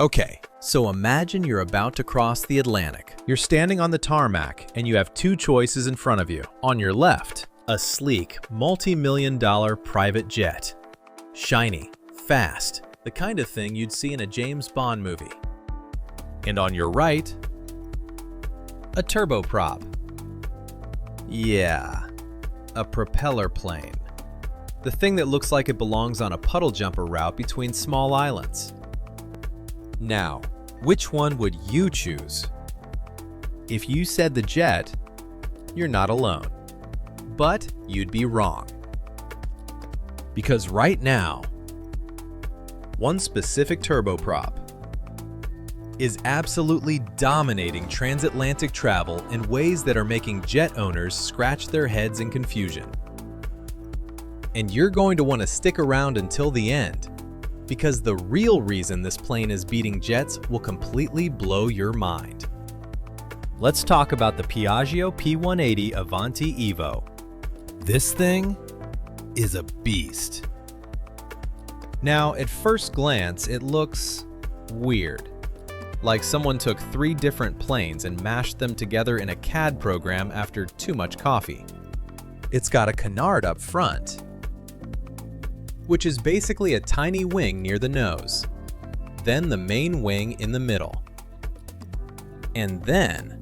Okay, so imagine you're about to cross the Atlantic. You're standing on the tarmac, and you have two choices in front of you. On your left, a sleek, multi-million-dollar private jet. Shiny, fast, the kind of thing you'd see in a James Bond movie. And on your right, a turboprop. Yeah, a propeller plane. The thing that looks like it belongs on a puddle jumper route between small islands. Now, which one would you choose? If you said the jet, you're not alone. But you'd be wrong. Because right now, one specific turboprop is absolutely dominating transatlantic travel in ways that are making jet owners scratch their heads in confusion. And you're going to want to stick around until the end, because the real reason this plane is beating jets will completely blow your mind. Let's talk about the Piaggio P.180 Avanti Evo. This thing is a beast. Now, at first glance, it looks weird. Like someone took 3 different planes and mashed them together in a CAD program after too much coffee. It's got a canard up front, which is basically a tiny wing near the nose, then the main wing in the middle. And then,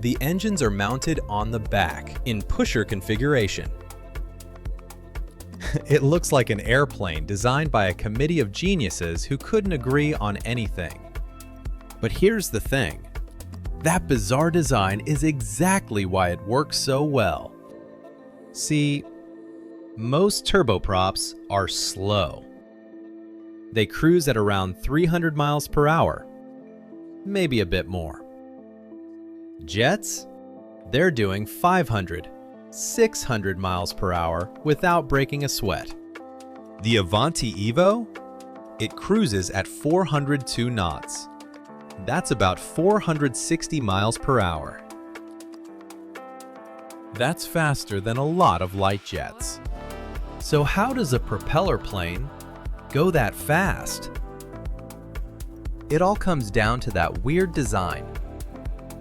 the engines are mounted on the back in pusher configuration. It looks like an airplane designed by a committee of geniuses who couldn't agree on anything. But here's the thing. That bizarre design is exactly why it works so well. See, most turboprops are slow. They cruise at around 300 miles per hour, maybe a bit more. Jets? They're doing 500, 600 miles per hour without breaking a sweat. The Avanti Evo? It cruises at 402 knots. That's about 460 miles per hour. That's faster than a lot of light jets. So how does a propeller plane go that fast? It all comes down to that weird design.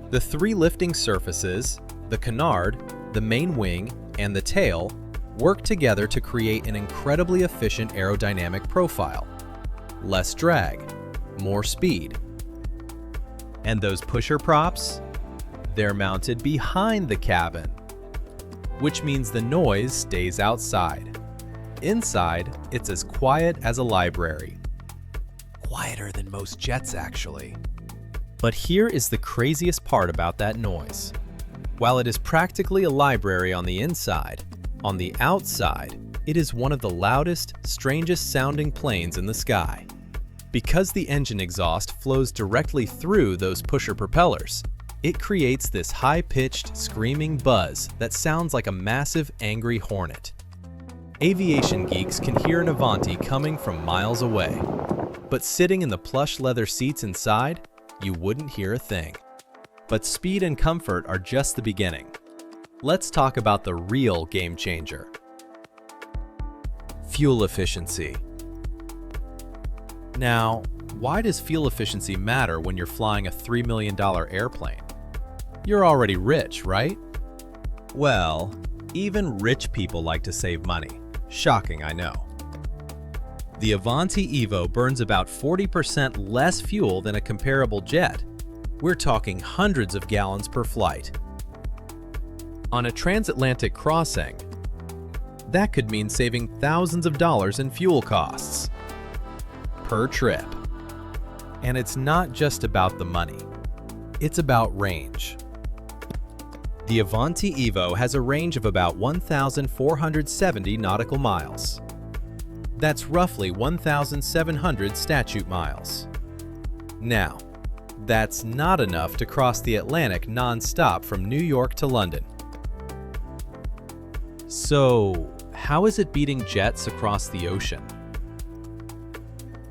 The 3 lifting surfaces, the canard, the main wing, and the tail, work together to create an incredibly efficient aerodynamic profile. Less drag, more speed. And those pusher props? They're mounted behind the cabin, which means the noise stays outside. Inside, it's as quiet as a library. Quieter than most jets, actually. But here is the craziest part about that noise. While it is practically a library on the inside, on the outside, it is one of the loudest, strangest sounding planes in the sky. Because the engine exhaust flows directly through those pusher propellers, it creates this high-pitched, screaming buzz that sounds like a massive, angry hornet. Aviation geeks can hear an Avanti coming from miles away. But sitting in the plush leather seats inside, you wouldn't hear a thing. But speed and comfort are just the beginning. Let's talk about the real game changer. Fuel efficiency. Now, why does fuel efficiency matter when you're flying a $3 million airplane? You're already rich, right? Well, even rich people like to save money. Shocking, I know. The Avanti Evo burns about 40% less fuel than a comparable jet. We're talking hundreds of gallons per flight. On a transatlantic crossing, that could mean saving thousands of dollars in fuel costs per trip. And it's not just about the money. It's about range. The Avanti Evo has a range of about 1,470 nautical miles. That's roughly 1,700 statute miles. Now, that's not enough to cross the Atlantic non-stop from New York to London. So, how is it beating jets across the ocean?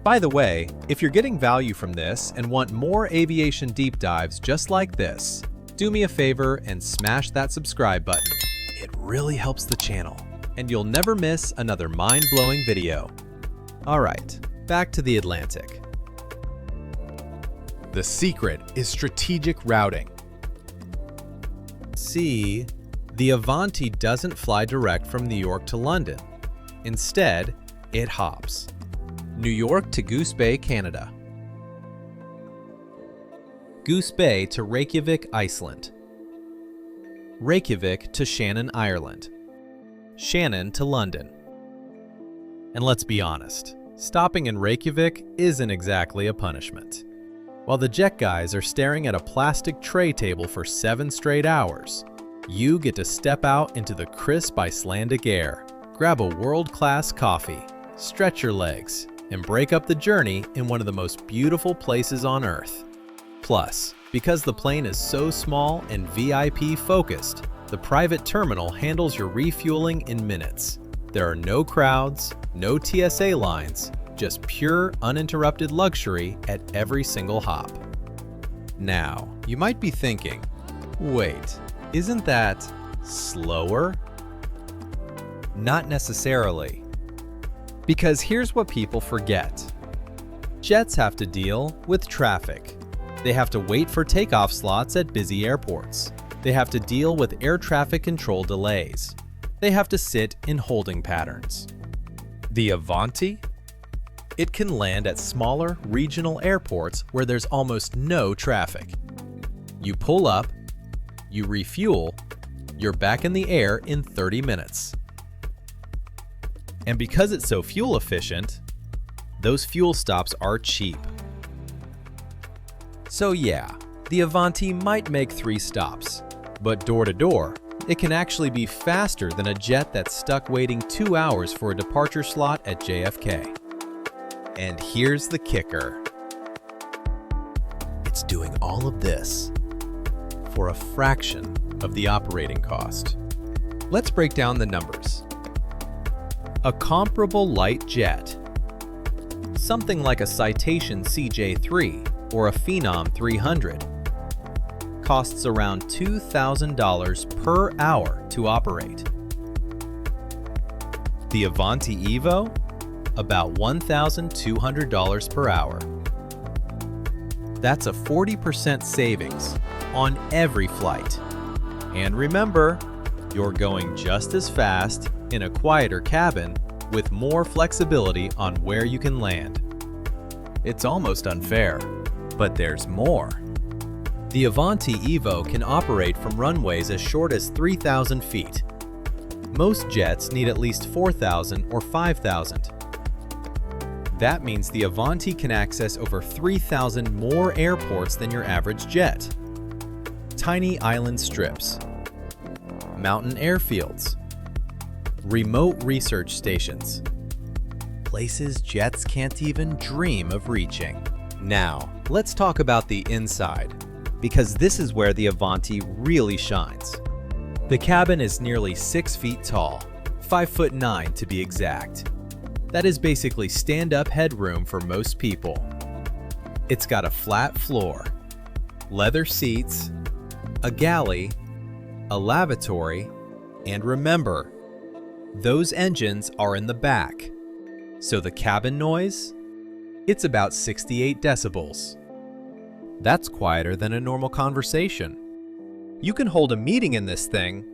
By the way, if you're getting value from this and want more aviation deep dives just like this, do me a favor and smash that subscribe button. It really helps the channel, and you'll never miss another mind-blowing video. Alright, back to the Atlantic. The secret is strategic routing. C. The Avanti doesn't fly direct from New York to London. Instead, it hops. New York to Goose Bay, Canada. Goose Bay to Reykjavik, Iceland. Reykjavik to Shannon, Ireland. Shannon to London. And let's be honest, stopping in Reykjavik isn't exactly a punishment. While the jet guys are staring at a plastic tray table for 7 straight hours, you get to step out into the crisp Icelandic air, grab a world-class coffee, stretch your legs, and break up the journey in one of the most beautiful places on Earth. Plus, because the plane is so small and VIP focused, the private terminal handles your refueling in minutes. There are no crowds, no TSA lines, just pure, uninterrupted luxury at every single hop. Now, you might be thinking, wait, isn't that slower? Not necessarily. Because here's what people forget. Jets have to deal with traffic. They have to wait for takeoff slots at busy airports. They have to deal with air traffic control delays. They have to sit in holding patterns. The Avanti? It can land at smaller regional airports where there's almost no traffic. You pull up, you refuel, you're back in the air in 30 minutes. And because it's so fuel efficient, those fuel stops are cheap. So yeah, the Avanti might make 3 stops, but door to door, it can actually be faster than a jet that's stuck waiting 2 hours for a departure slot at JFK. And here's the kicker. It's doing all of this for a fraction of the operating cost. Let's break down the numbers. A comparable light jet, something like a Citation CJ3 or a Phenom 300, costs around $2,000 per hour to operate. The Avanti Evo, about $1,200 per hour. That's a 40% savings on every flight. And remember, you're going just as fast in a quieter cabin with more flexibility on where you can land. It's almost unfair, but there's more. The Avanti Evo can operate from runways as short as 3,000 feet. Most jets need at least 4,000 or 5,000. That means the Avanti can access over 3,000 more airports than your average jet. Tiny island strips, mountain airfields, remote research stations, places jets can't even dream of reaching. Now, let's talk about the inside, because this is where the Avanti really shines. The cabin is nearly 6 feet tall, 5'9" to be exact. That is basically stand-up headroom for most people. It's got a flat floor, leather seats, a galley, a lavatory, and remember, those engines are in the back. So the cabin noise? It's about 68 decibels. That's quieter than a normal conversation. You can hold a meeting in this thing,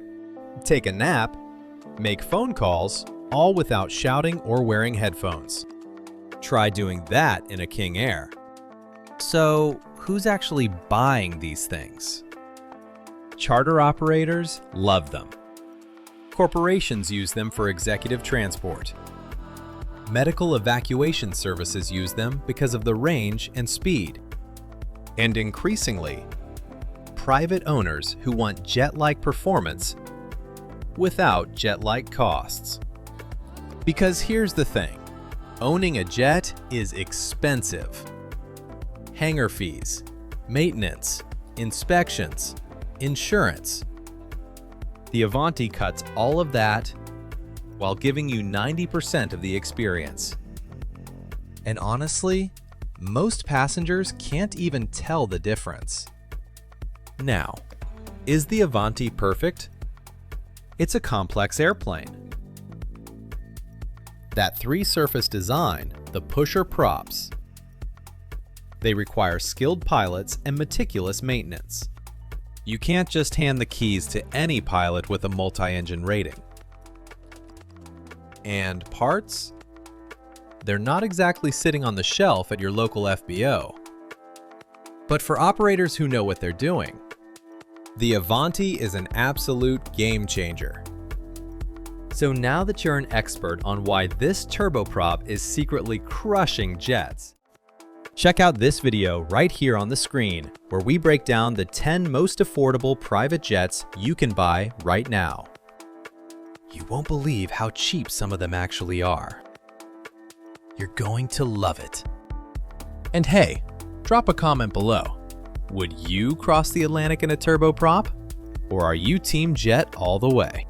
take a nap, make phone calls, all without shouting or wearing headphones. Try doing that in a King Air. So, who's actually buying these things? Charter operators love them. Corporations use them for executive transport. Medical evacuation services use them because of the range and speed. And increasingly, private owners who want jet-like performance without jet-like costs. Because here's the thing, owning a jet is expensive. Hangar fees, maintenance, inspections, insurance. The Avanti cuts all of that while giving you 90% of the experience. And honestly, most passengers can't even tell the difference. Now, is the Avanti perfect? It's a complex airplane. That 3-surface design, the pusher props, They require skilled pilots and meticulous maintenance. You can't just hand the keys to any pilot with a multi-engine rating. And parts? They're not exactly sitting on the shelf at your local FBO. But for operators who know what they're doing, the Avanti is an absolute game changer. So now that you're an expert on why this turboprop is secretly crushing jets, check out this video right here on the screen, where we break down the 10 most affordable private jets you can buy right now. You won't believe how cheap some of them actually are. You're going to love it. And hey, drop a comment below. Would you cross the Atlantic in a turboprop? Or are you Team Jet all the way?